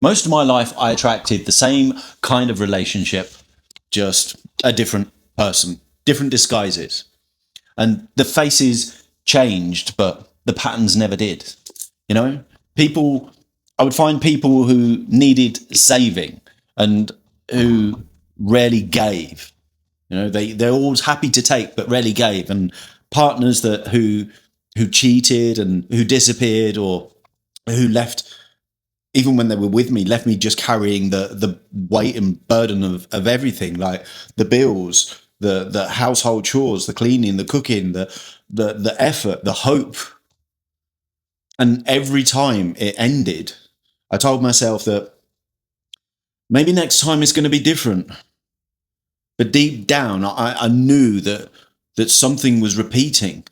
Most of my life, I attracted the same kind of relationship, just a different person, different disguises. And the faces changed, but the patterns never did. You know, people, I would find people who needed saving and who rarely gave. You know, they're always happy to take, but rarely gave. And partners who cheated and who disappeared or who left, even when they were with me, left me just carrying the weight and burden of everything, like the bills, the household chores, the cleaning, the cooking, the effort, the hope. And every time it ended, I told myself that maybe next time it's going to be different. But deep down, I knew that something was repeating,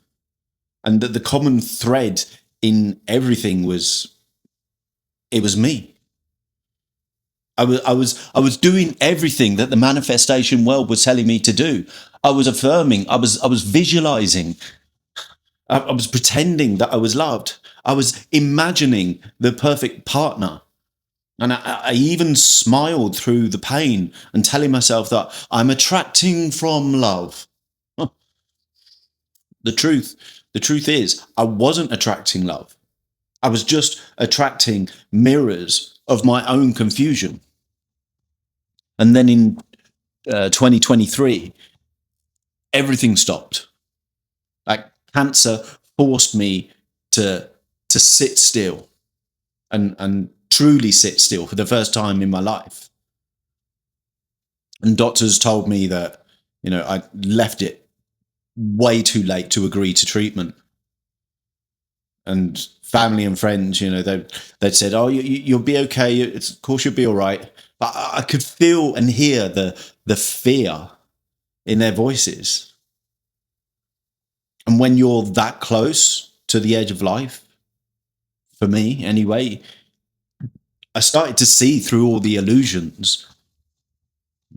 and that the common thread in everything was it was me. I was doing everything that the manifestation world was telling me to do. I was affirming. I was visualizing. I was pretending that I was loved. I was imagining the perfect partner. And I even smiled through the pain and telling myself that I'm attracting from love. The truth, the truth is, I wasn't attracting love. I was just attracting mirrors of my own confusion. And then in 2023, everything stopped. Like cancer forced me to sit still and truly sit still for the first time in my life. And doctors told me that, I left it way too late to agree to treatment. And family and friends, they'd said, "Oh, you'll be okay. Of course, you'll be all right." But I could feel and hear the fear in their voices. And when you're that close to the edge of life, for me anyway, I started to see through all the illusions,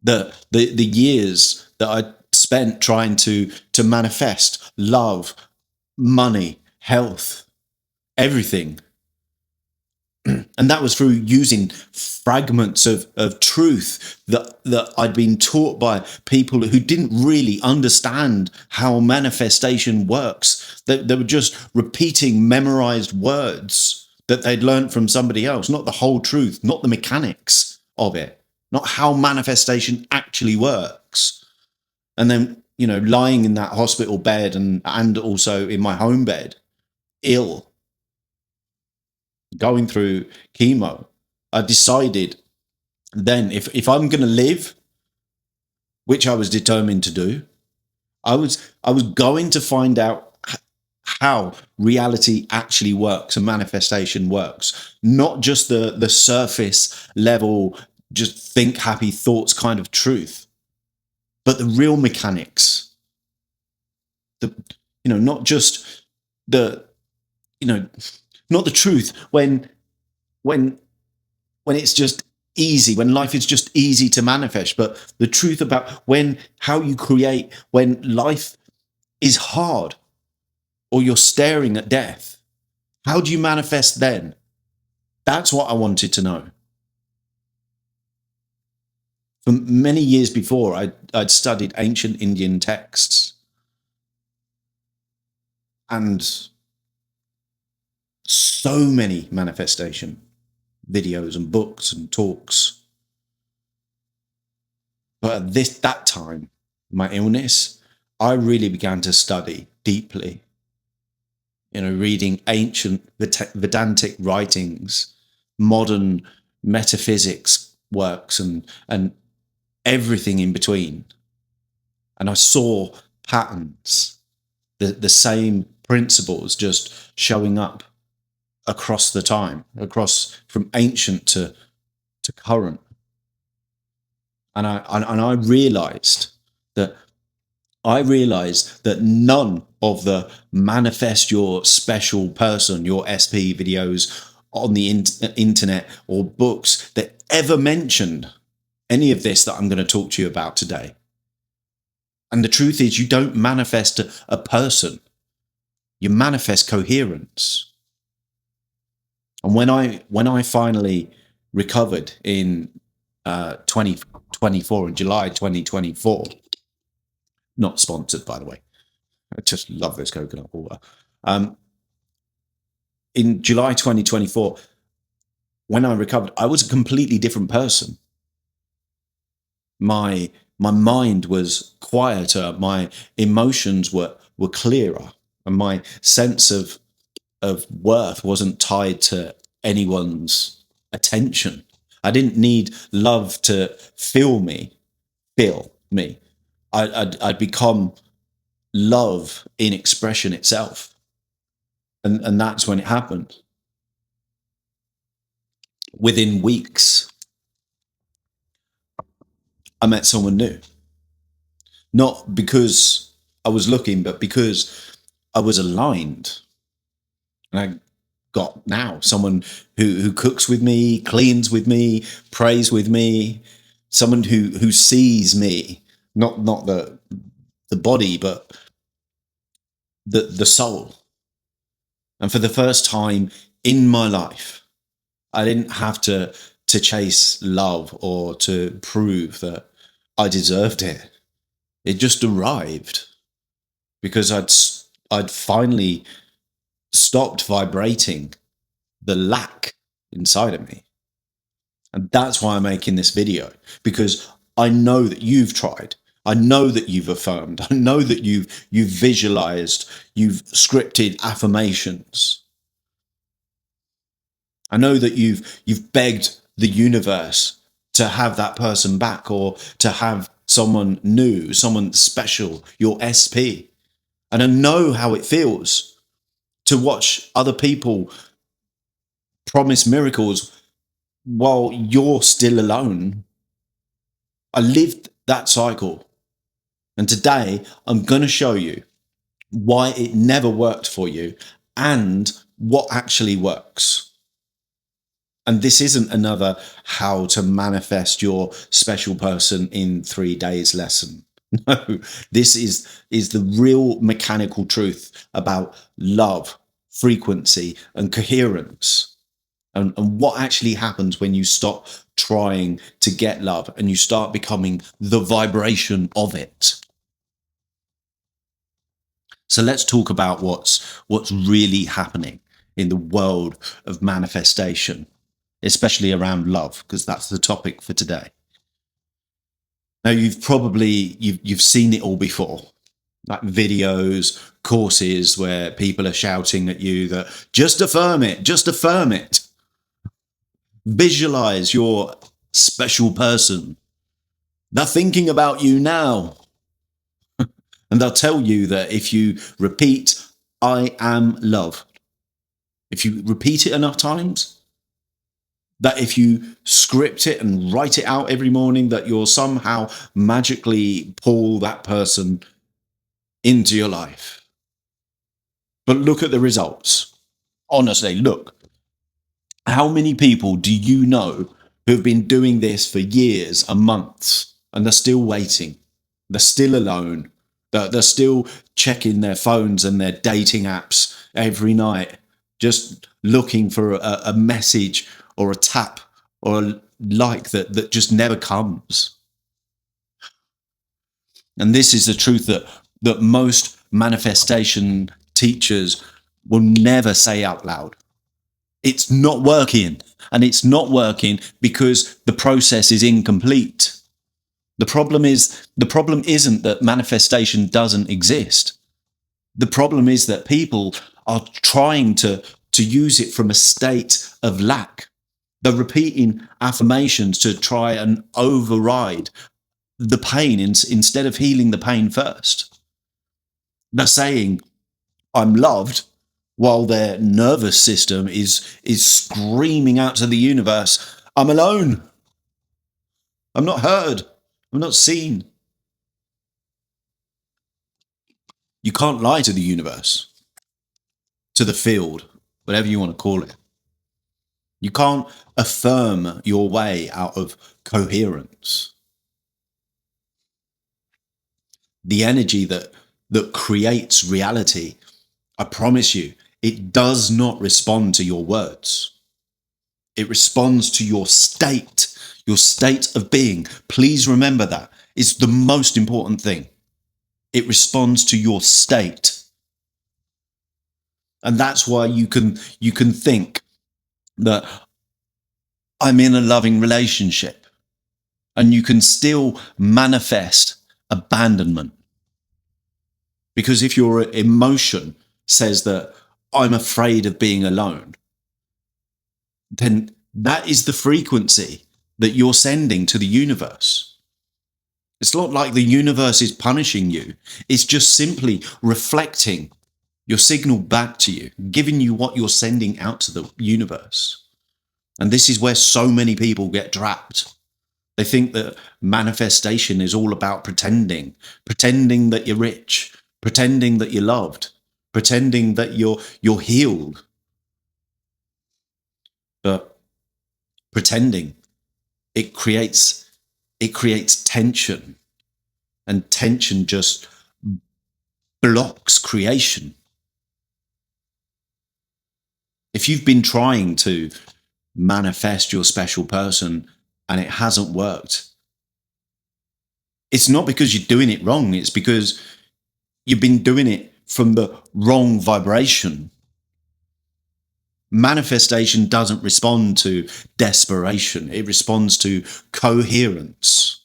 the years that I spent trying to manifest love, money, health, everything. And that was through using fragments of truth that I'd been taught by people who didn't really understand how manifestation works. They were just repeating memorized words that they'd learned from somebody else, not the whole truth, not the mechanics of it, not how manifestation actually works. And then, lying in that hospital bed and also in my home bed, ill, going through chemo, I decided then if I'm going to live, which I was determined to do, I was going to find out how reality actually works and manifestation works, not just the surface level, just think happy thoughts kind of truth, but the real mechanics. Not just the, not the truth when it's just easy, when life is just easy to manifest, but the truth about how you create when life is hard or you're staring at death. How do you manifest then? That's what I wanted to know. For many years before, I'd studied ancient Indian texts, and so many manifestation videos and books and talks. But at that time, my illness, I really began to study deeply. Reading ancient Vedantic writings, modern metaphysics works, and everything in between. And I saw patterns, the same principles just showing up across the time, across from ancient to current. And I realized that none of the manifest your special person, your SP videos on the internet or books that ever mentioned any of this that I'm going to talk to you about today. And the truth is, you don't manifest a person, you manifest coherence. And when I finally recovered in 2024, in July 2024. Not sponsored, by the way. I just love this coconut water. In July 2024, when I recovered, I was a completely different person. My mind was quieter, my emotions were clearer, and my sense of worth wasn't tied to anyone's attention. I didn't need love to feel me. I'd become love in expression itself. And that's when it happened. Within weeks, I met someone new. Not because I was looking, but because I was aligned. And I got now someone who cooks with me, cleans with me, prays with me, someone who sees me, not the body, but the soul. And for the first time in my life, I didn't have to chase love or to prove that I deserved it. It just arrived because I'd finally stopped vibrating the lack inside of me. And that's why I'm making this video, because I know that you've tried. I know that you've affirmed. I know that you've visualized, you've scripted affirmations. I know that you've begged the universe to have that person back, or to have someone new, someone special, your SP. And I know how it feels to watch other people promise miracles while you're still alone. I lived that cycle. And today I'm going to show you why it never worked for you and what actually works. And this isn't another how to manifest your special person in 3 days lesson. No, this is the real mechanical truth about love, frequency, and coherence. And what actually happens when you stop trying to get love and you start becoming the vibration of it. So let's talk about what's really happening in the world of manifestation, especially around love, because that's the topic for today. Now, you've seen it all before, like videos, courses where people are shouting at you that just affirm it, just affirm it. Visualize your special person. They're thinking about you now. And they'll tell you that if you repeat, I am love, if you repeat it enough times, that if you script it and write it out every morning, that you'll somehow magically pull that person into your life. But look at the results. Honestly, look. How many people do you know who have been doing this for years and months, and they're still waiting? They're still alone. They're still checking their phones and their dating apps every night, just looking for a message or a tap or a like that just never comes. And this is the truth that most manifestation teachers will never say out loud. It's not working, and it's not working because the process is incomplete. The problem isn't that manifestation doesn't exist. The problem is that people are trying to use it from a state of lack. They're repeating affirmations to try and override the pain instead of healing the pain first. They're saying, I'm loved, while their nervous system is screaming out to the universe, I'm alone. I'm not heard. I'm not seen. You can't lie to the universe, to the field, whatever you want to call it. You can't affirm your way out of coherence. The energy that creates reality, I promise you, it does not respond to your words. It responds to your state of being. Please remember that. It's the most important thing. It responds to your state. And that's why you can think that I'm in a loving relationship, and you can still manifest abandonment. Because if your emotion says that I'm afraid of being alone, then that is the frequency that you're sending to the universe. It's not like the universe is punishing you. It's just simply reflecting your signal back to you, giving you what you're sending out to the universe. And this is where so many people get trapped. They think that manifestation is all about pretending that you're rich, pretending that you're loved, pretending that you're healed. But pretending, it creates tension, and tension just blocks creation. If you've been trying to manifest your special person and it hasn't worked, it's not because you're doing it wrong. It's because you've been doing it from the wrong vibration. Manifestation doesn't respond to desperation. It responds to coherence.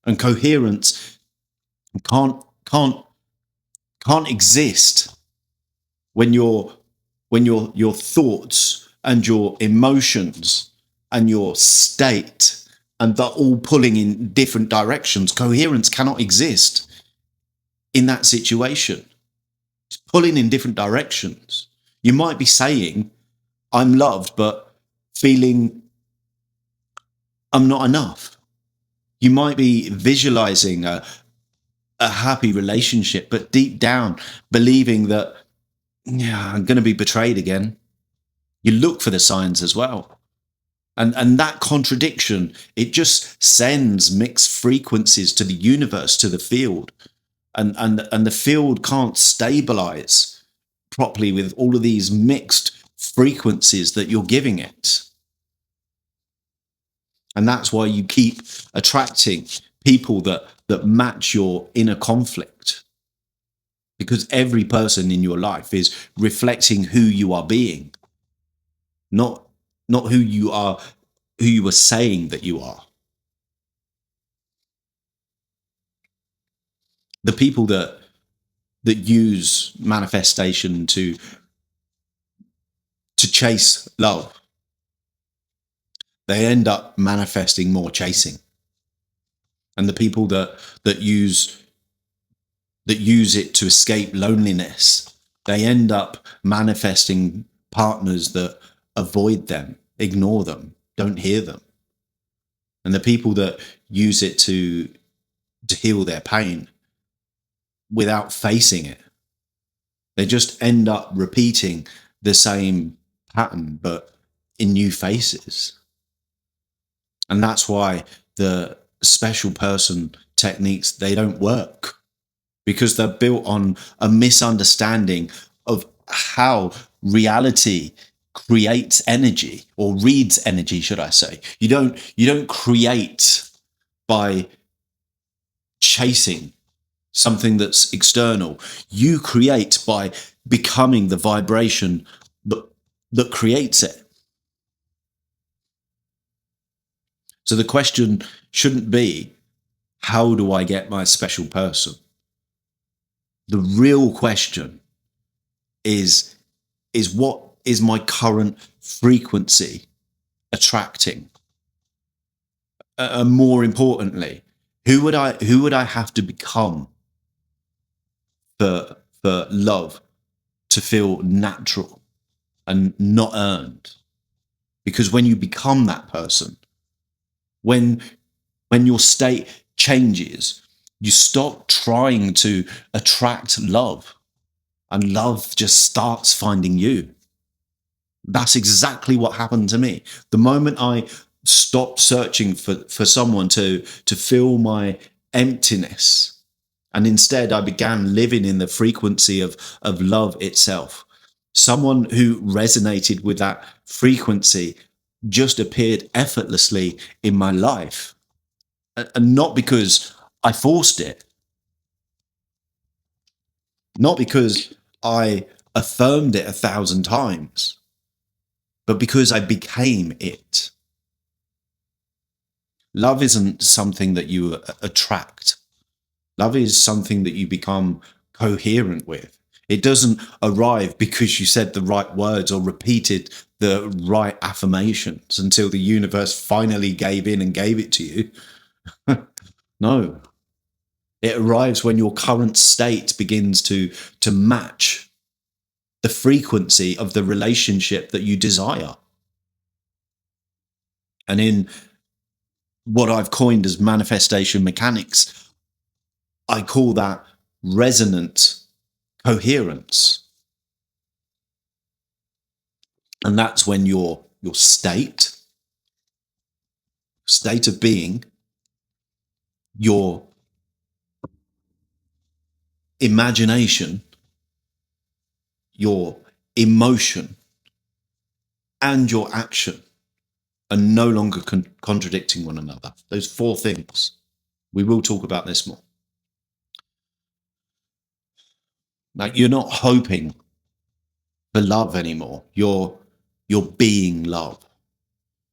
And coherence can't exist when your thoughts and your emotions and your state, and they're all pulling in different directions. Coherence cannot exist in that situation. It's pulling in different directions. You might be saying, I'm loved, but feeling I'm not enough. You might be visualizing a happy relationship, but deep down believing that, I'm going to be betrayed again. You look for the signs as well. And that contradiction, it just sends mixed frequencies to the universe, to the field. And the field can't stabilize properly with all of these mixed frequencies that you're giving it. And that's why you keep attracting people that match your inner conflict. Because every person in your life is reflecting who you are being, not who you are saying that you are. The people that use manifestation to chase love, they end up manifesting more chasing. And the people that use it to escape loneliness, they end up manifesting partners that avoid them, ignore them, don't hear them. And the people that use it to heal their pain without facing it, they just end up repeating the same pattern, but in new faces. And that's why the special person techniques, they don't work, because they're built on a misunderstanding of how reality creates energy, or reads energy, should I say. You don't create by chasing something that's external. You create by becoming the vibration that creates it. So the question shouldn't be, how do I get my special person? The real question is what is my current frequency attracting? More importantly, who would I have to become for love to feel natural and not earned? Because when you become that person, when your state changes, you stop trying to attract love, and love just starts finding you. That's exactly what happened to me. The moment I stopped searching for someone to fill my emptiness, and instead I began living in the frequency of love itself, someone who resonated with that frequency just appeared effortlessly in my life. And not because I forced it, not because I affirmed it 1,000 times, but because I became it. Love isn't something that you attract. Love is something that you become coherent with. It doesn't arrive because you said the right words or repeated the right affirmations until the universe finally gave in and gave it to you. No. It arrives when your current state begins to match the frequency of the relationship that you desire. And in what I've coined as manifestation mechanics, I call that resonant coherence. And that's when your state of being, your imagination, your emotion, and your action are no longer contradicting one another. Those four things. We will talk about this more. Like, you're not hoping for love anymore. You're being love.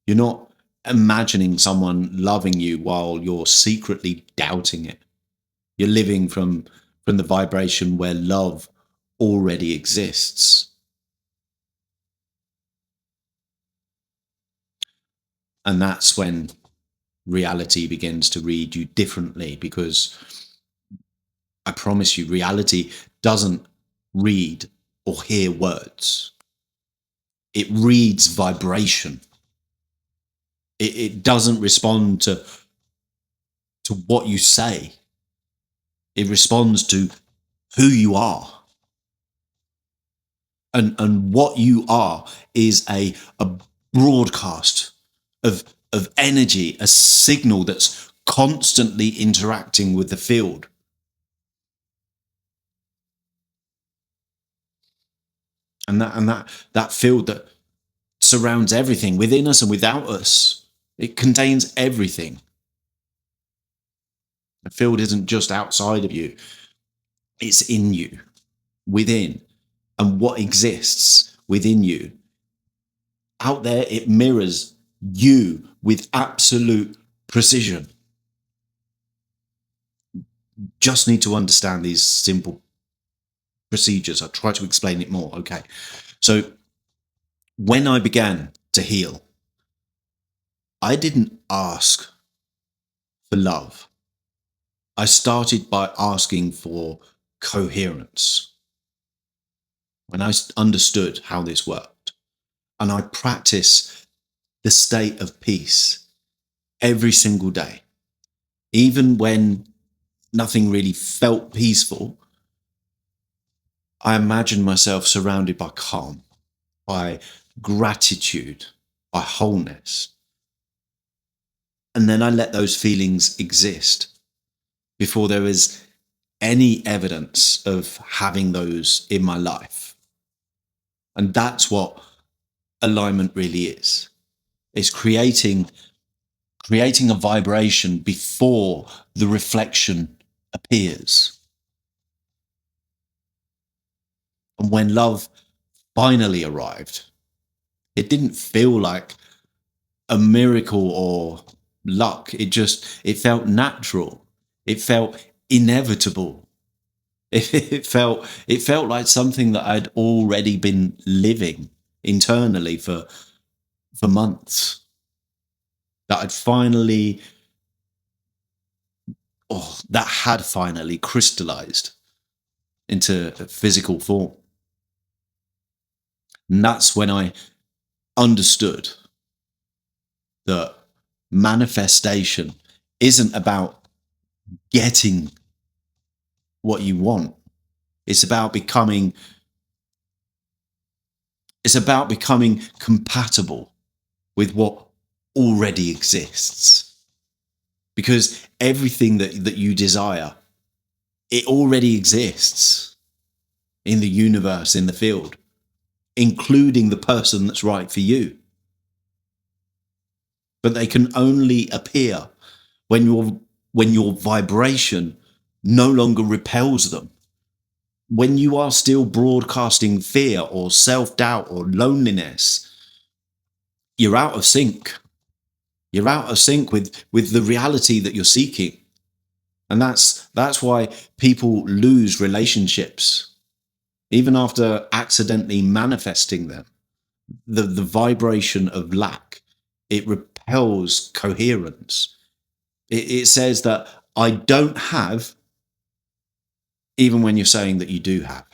You're not imagining someone loving you while you're secretly doubting it. You're living from the vibration where love already exists. And that's when reality begins to read you differently, because I promise you, reality doesn't read or hear words. It reads vibration. It doesn't respond to what you say. It responds to who you are. And what you are is a broadcast of energy, a signal that's constantly interacting with the field. And that field that surrounds everything within us and without us. It contains everything. The field isn't just outside of you. It's in you, within. And what exists within you, out there, it mirrors you with absolute precision. Just need to understand these simple procedures. I'll try to explain it more. Okay. So when I began to heal, I didn't ask for love. I started by asking for coherence. When I understood how this worked, and I practice the state of peace every single day, even when nothing really felt peaceful, I imagined myself surrounded by calm, by gratitude, by wholeness. And then I let those feelings exist before there was any evidence of having those in my life. And that's what alignment really is. It's creating a vibration before the reflection appears. And when love finally arrived, it didn't feel like a miracle or luck. It felt natural. It felt inevitable. It felt like something that I'd already been living internally for months. That had finally crystallized into a physical form. And that's when I understood that manifestation isn't about getting what you want. It's about becoming compatible with what already exists. Because everything that you desire, it already exists in the universe, in the field, including the person that's right for you. but they can only appear when your vibration no longer repels them. When you are still broadcasting fear or self-doubt or loneliness, you're out of sync. You're out of sync with the reality that you're seeking. And that's why people lose relationships, even after accidentally manifesting them. The vibration of lack, it repels coherence. It says that I don't have, even when you're saying that you do have.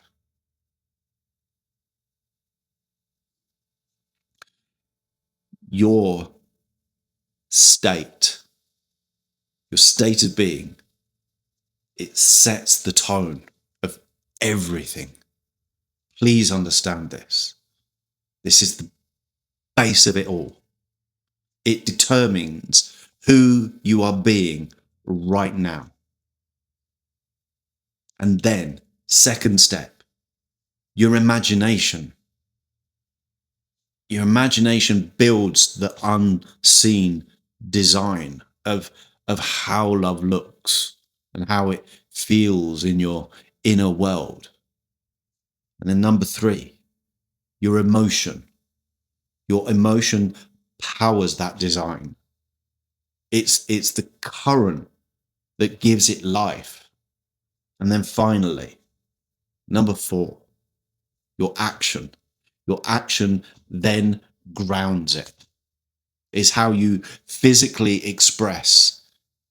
Your state of being, it sets the tone of everything. Please understand this. This is the base of it all. It determines who you are being right now. And then, second step, your imagination. Your imagination builds the unseen design of how love looks and how it feels in your inner world. And then number 3, your emotion. Your emotion powers that design. It's the current that gives it life. And then finally, number 4, your action. Your action then grounds it. It's how you physically express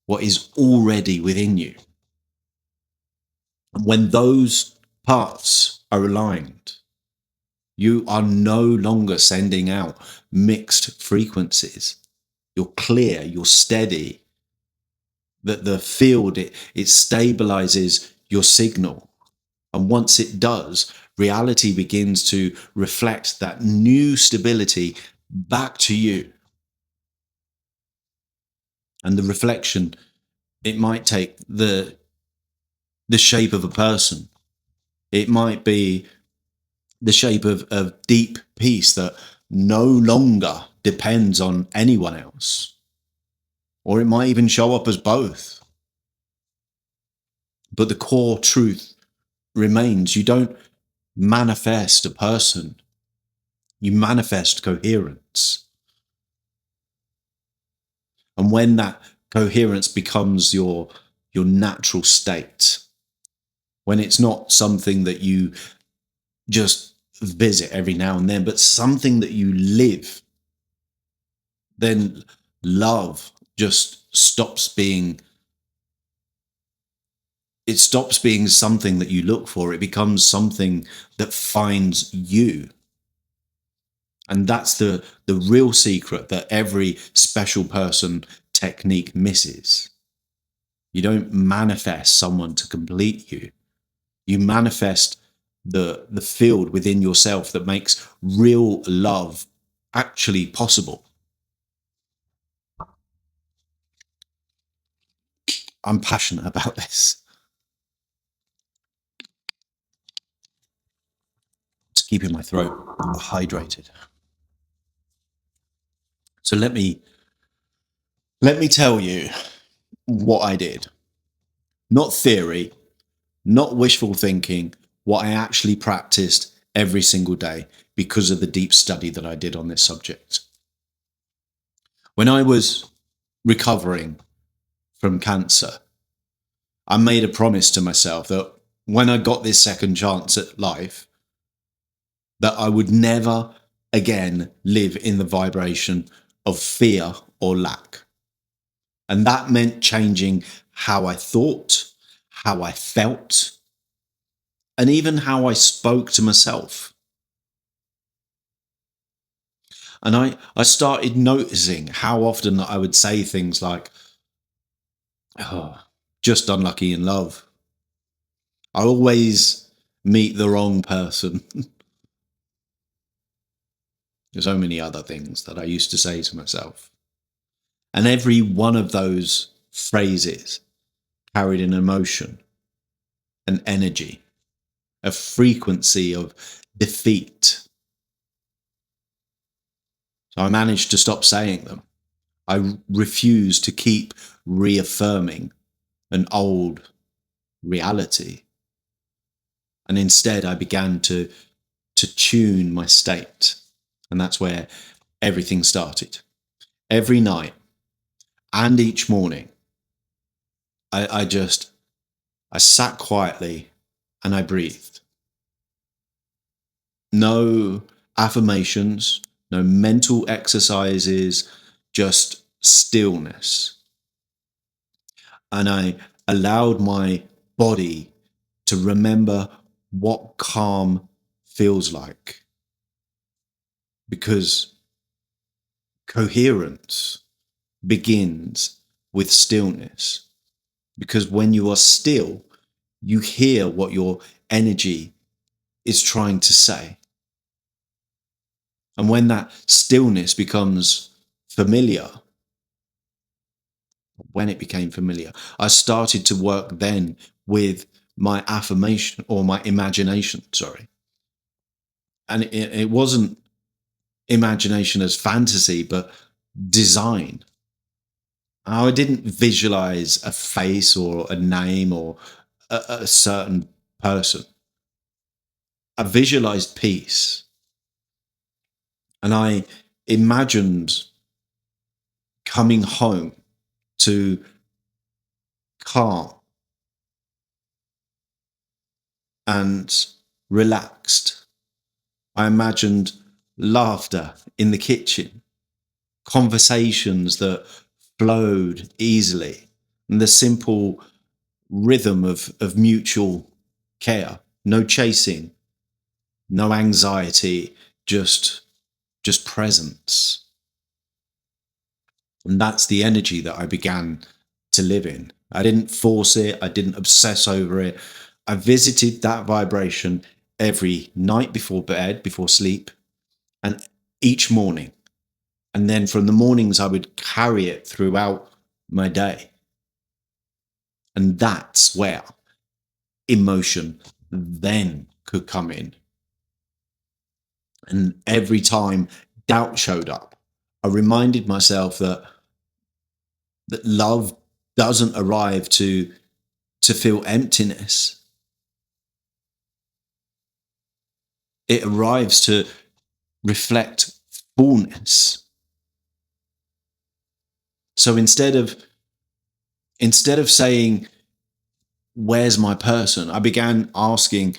what is already within you. And when those parts are aligned, you are no longer sending out mixed frequencies. You're clear, you're steady. That the field, it stabilizes your signal. And once it does, reality begins to reflect that new stability back to you. And the reflection, it might take the shape of a person. It might be the shape of deep peace that no longer depends on anyone else. Or it might even show up as both. But the core truth remains. You don't manifest a person. You manifest coherence. And when that coherence becomes your natural state, when it's not something that you just visit every now and then, but something that you live, then love just stops being something that you look for. It becomes something that finds you. And that's the real secret that every special person technique misses. You don't manifest someone to complete you. You manifest the field within yourself that makes real love actually possible. I'm passionate about this. It's keeping my throat hydrated. So let me tell you what I did. Not theory, not wishful thinking, what I actually practiced every single day because of the deep study that I did on this subject. When I was recovering from cancer, I made a promise to myself that when I got this second chance at life, that I would never again live in the vibration of fear or lack. And that meant changing how I thought, how I felt, and even how I spoke to myself. And I started noticing how often I would say things like, oh, just unlucky in love. I always meet the wrong person. There's so many other things that I used to say to myself. And every one of those phrases carried an emotion, an energy, a frequency of defeat. So I managed to stop saying them. I refused to keep reaffirming an old reality. And instead, I began to tune my state. And that's where everything started. Every night and each morning, I sat quietly and I breathed. No affirmations, no mental exercises, just stillness. And I allowed my body to remember what calm feels like. Because coherence begins with stillness. Because when you are still, you hear what your energy is trying to say. And when that stillness becomes familiar, when it became familiar, I started to work then with my affirmation or my imagination, sorry. And it wasn't imagination as fantasy, but design. I didn't visualize a face or a name or a certain person. I visualized peace. And I imagined coming home to calm and relaxed. I imagined laughter in the kitchen, conversations that flowed easily, and the simple rhythm of mutual care. No chasing, no anxiety, just presence. And that's the energy that I began to live in. I didn't force it. I didn't obsess over it. I visited that vibration every night before bed, before sleep, and each morning. And then from the mornings, I would carry it throughout my day. And that's where emotion then could come in. And every time doubt showed up, I reminded myself that love doesn't arrive to feel emptiness. It arrives to reflect fullness. So instead of saying, where's my person? I began asking,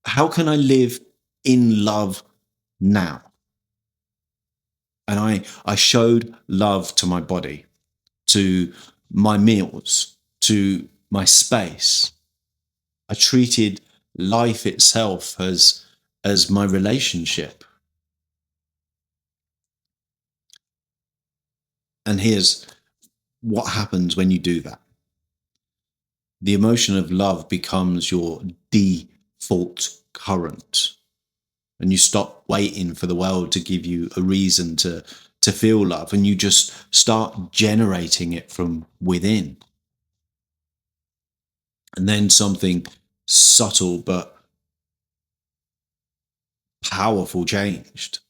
how can I live in love now? And I showed love to my body, to my meals, to my space. I treated life itself as my relationship. And here's what happens when you do that. The emotion of love becomes your default current. And you stop waiting for the world to give you a reason to feel love, and you just start generating it from within. And then something subtle but powerful changed.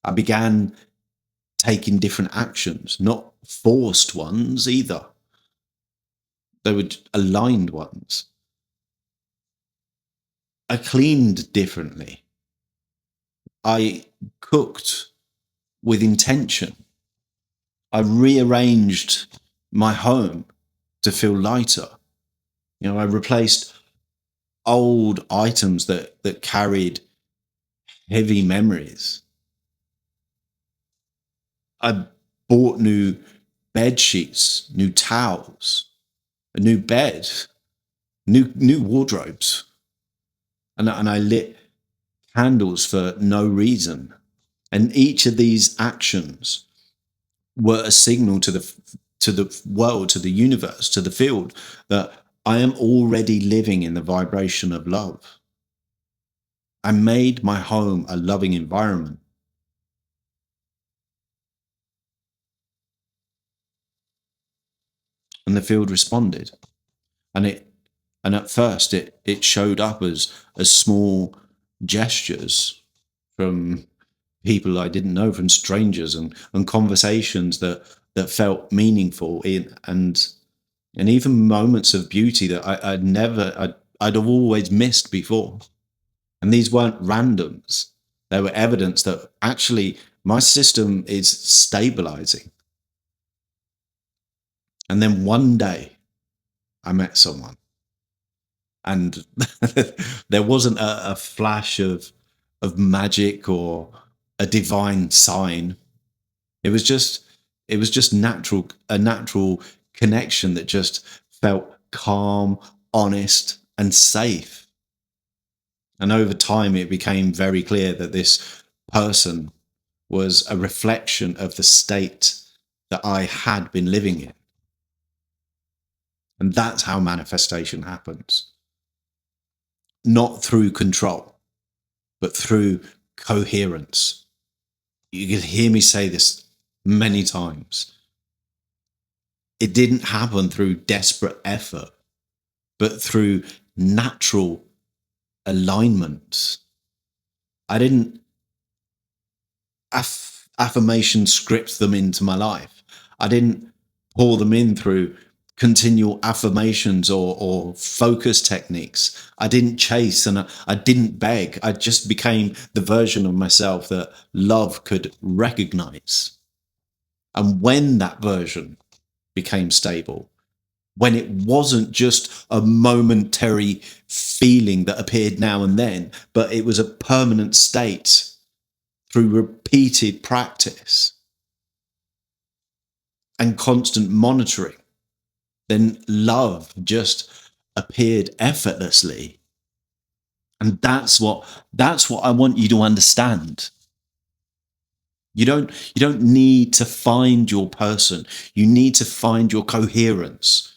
I began taking different actions, not forced ones either. They were aligned ones. I cleaned differently. I cooked with intention. I rearranged my home to feel lighter. I replaced old items that carried heavy memories. I bought new bed sheets, new towels, a new bed, new wardrobes, and I lit candles for no reason. And each of these actions were a signal to the world, to the universe, to the field, that I am already living in the vibration of love. I made my home a loving environment. And the field responded. And at first it showed up as small gestures, from people I didn't know, from strangers, and conversations that felt meaningful, and even moments of beauty that I'd have always missed before. And these weren't randoms. They were evidence that actually my system is stabilizing. And then one day I met someone, and there wasn't a flash of magic or a divine sign. It was just natural, a natural connection that just felt calm, honest, and safe. And over time, it became very clear that this person was a reflection of the state that I had been living in. And that's how manifestation happens. Not through control, but through coherence. You can hear me say this many times. It didn't happen through desperate effort, but through natural alignment. I didn't affirmation script them into my life. I didn't pour them in through continual affirmations or focus techniques. I didn't chase, and I didn't beg. I just became the version of myself that love could recognize. And when that version became stable, when it wasn't just a momentary feeling that appeared now and then, but it was a permanent state through repeated practice and constant monitoring, then love just appeared effortlessly. And that's what I want you to understand. You don't need to find your person. You need to find your coherence.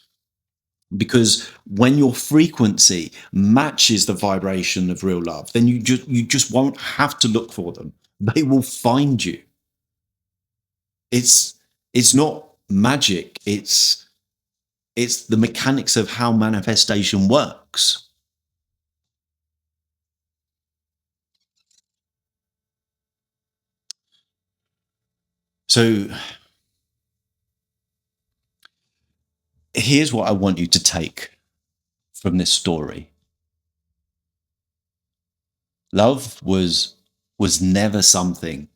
Because when your frequency matches the vibration of real love, then you just won't have to look for them. They will find you. It's not magic. It's the mechanics of how manifestation works. So here's what I want you to take from this story. Love was never something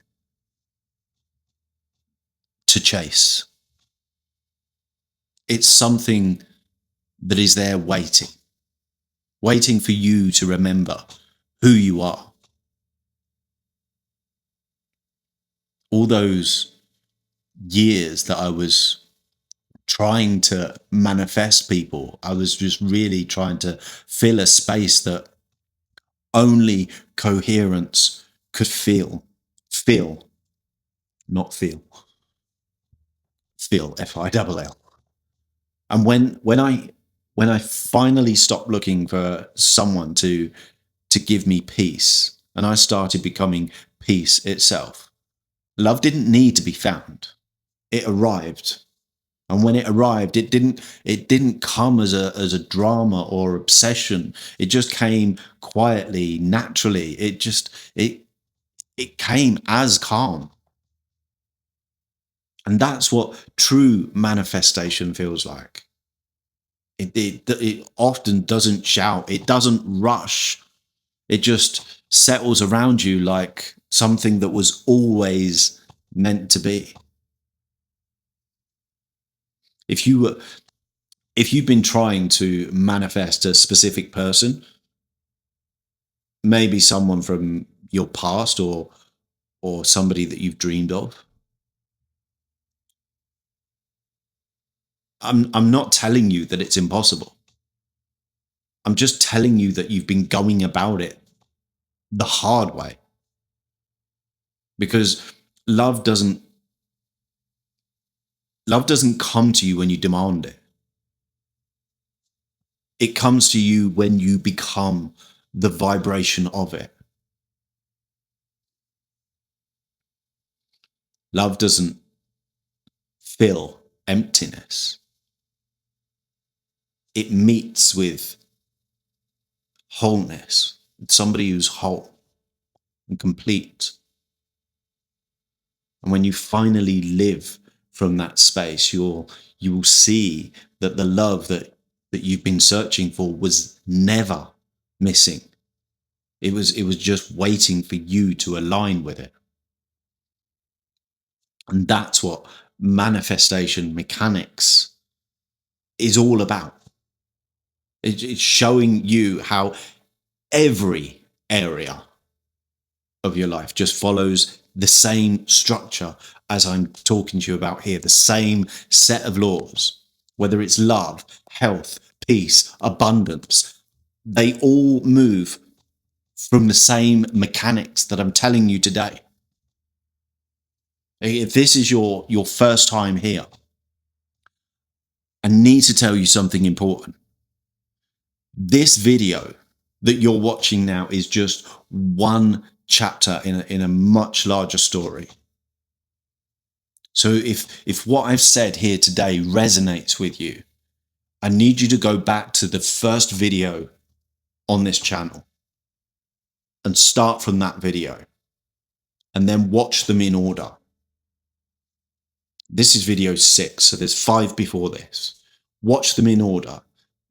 to chase. It's something that is there waiting for you to remember who you are. All those years that I was trying to manifest people, I was just really trying to fill a space that only coherence could feel, not feel, FILL. And when I finally stopped looking for someone to give me peace, and I started becoming peace itself, love didn't need to be found. It arrived. And when it arrived, it didn't come as a drama or obsession. It just came quietly, naturally. It came as calm. And that's what true manifestation feels like. It often doesn't shout. It doesn't rush. It just settles around you like something that was always meant to be. If you've been trying to manifest a specific person, maybe someone from your past or somebody that you've dreamed of, I'm not telling you that it's impossible. I'm just telling you that you've been going about it the hard way. Because love doesn't come to you when you demand it. It comes to you when you become the vibration of it. Love doesn't fill emptiness. It meets with wholeness, somebody who's whole and complete. And when you finally live from that space, you will see that the love that you've been searching for was never missing. It was just waiting for you to align with it. And that's what manifestation mechanics is all about. It's showing you how every area of your life just follows the same structure as I'm talking to you about here, the same set of laws, whether it's love, health, peace, abundance. They all move from the same mechanics that I'm telling you today. If this is your first time here, I need to tell you something important. This video that you're watching now is just one chapter in a much larger story. So if what I've said here today resonates with you, I need you to go back to the first video on this channel and start from that video and then watch them in order. This is video 6, so there's 5 before this. Watch them in order.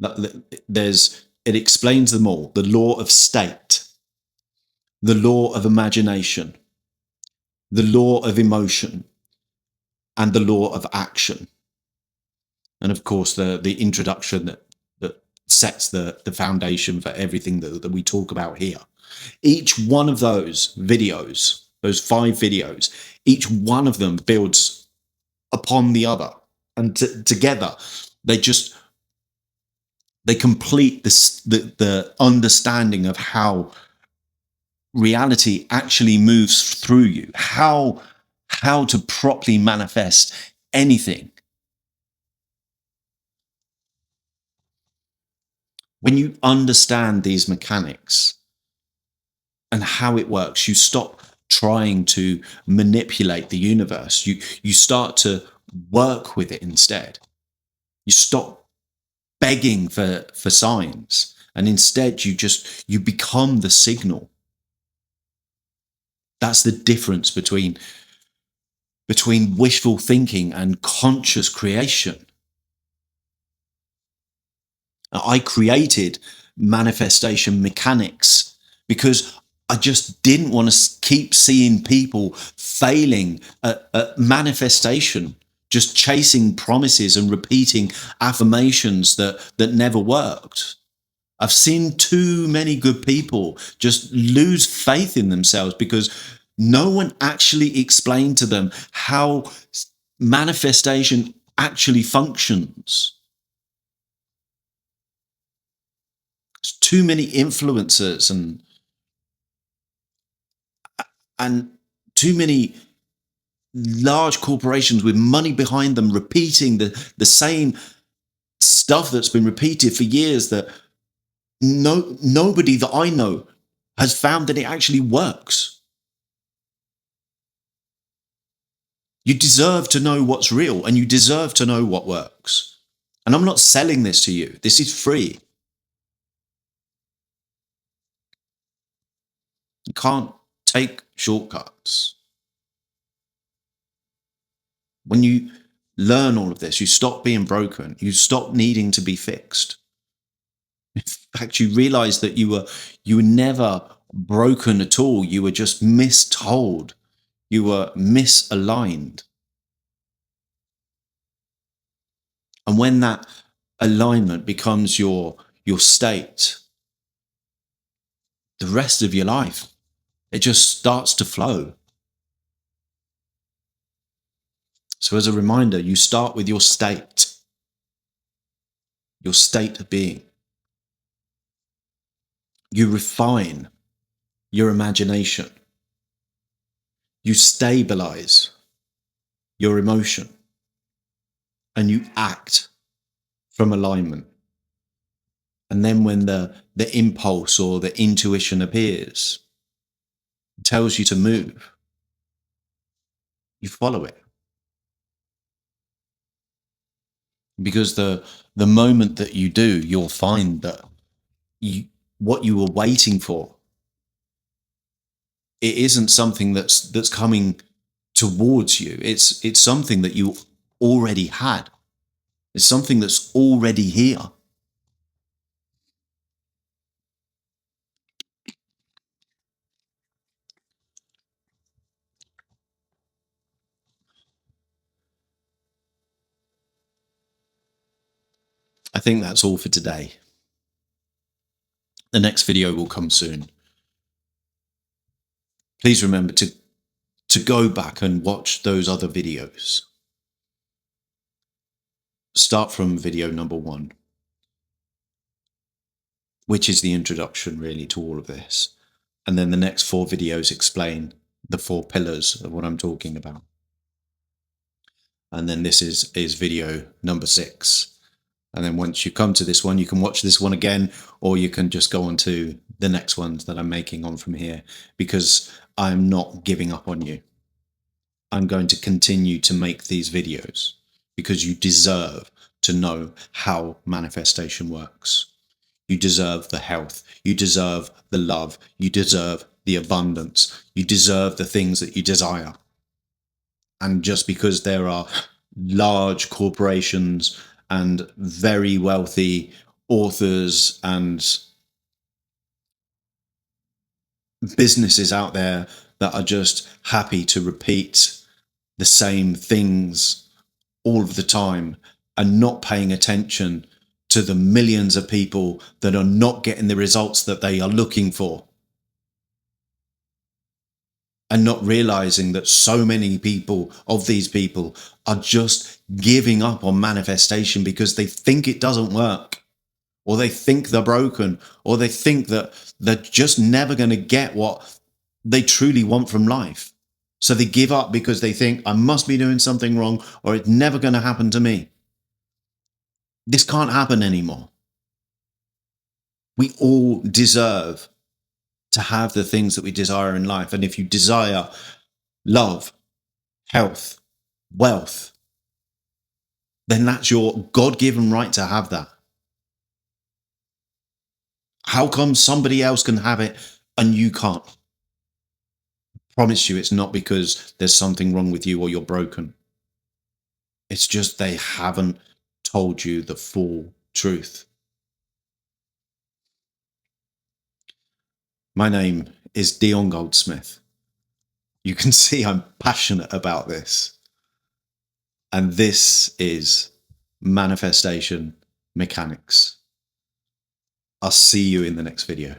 It explains them all. The law of state, the law of imagination, the law of emotion, and the law of action. And of course, the introduction that sets the foundation for everything that we talk about here. Each one of those videos, those 5 videos, each one of them builds upon the other. And together, they complete the understanding of how reality actually moves through you, how to properly manifest anything. When you understand these mechanics and how it works, you stop trying to manipulate the universe. You start to work with it instead. You stop begging for signs, and instead you become the signal. That's the difference between wishful thinking and conscious creation. I created manifestation mechanics because I just didn't want to keep seeing people failing at manifestation, just chasing promises and repeating affirmations that never worked. I've seen too many good people just lose faith in themselves because no one actually explained to them how manifestation actually functions. There's too many influencers and too many large corporations with money behind them repeating the same stuff that's been repeated for years that nobody that I know has found that it actually works. You deserve to know what's real, and you deserve to know what works. And I'm not selling this to you. This is free. You can't take shortcuts. When you learn all of this, you stop being broken. You stop needing to be fixed. In fact, you realize that you were never broken at all. You were just mistold. You were misaligned. And when that alignment becomes your state, the rest of your life, it just starts to flow. So as a reminder, you start with your state of being. You refine your imagination. You stabilize your emotion. And you act from alignment. And then when the impulse or the intuition appears, it tells you to move, you follow it. Because the moment that you do, you'll find that what you were waiting for, it isn't something that's coming towards you. It's something that you already had. It's something that's already here. I think that's all for today. The next video will come soon. Please remember to go back and watch those other videos. Start from video number 1, which is the introduction really to all of this. And then the next 4 videos explain the 4 pillars of what I'm talking about. And then this is video number 6. And then once you come to this one, you can watch this one again, or you can just go on to the next ones that I'm making on from here, because I'm not giving up on you. I'm going to continue to make these videos because you deserve to know how manifestation works. You deserve the health. You deserve the love. You deserve the abundance. You deserve the things that you desire. And just because there are large corporations and very wealthy authors and businesses out there that are just happy to repeat the same things all of the time and not paying attention to the millions of people that are not getting the results that they are looking for, and not realizing that so many people of these people are just giving up on manifestation because they think it doesn't work, or they think they're broken, or they think that they're just never going to get what they truly want from life. So they give up because they think, I must be doing something wrong, or it's never going to happen to me. This can't happen anymore. We all deserve to have the things that we desire in life. And if you desire love, health, wealth, then that's your God-given right to have that. How come somebody else can have it and you can't? I promise you, it's not because there's something wrong with you or you're broken. It's just they haven't told you the full truth. My name is Dion Goldsmith. You can see I'm passionate about this. And this is Manifestation Mechanics. I'll see you in the next video.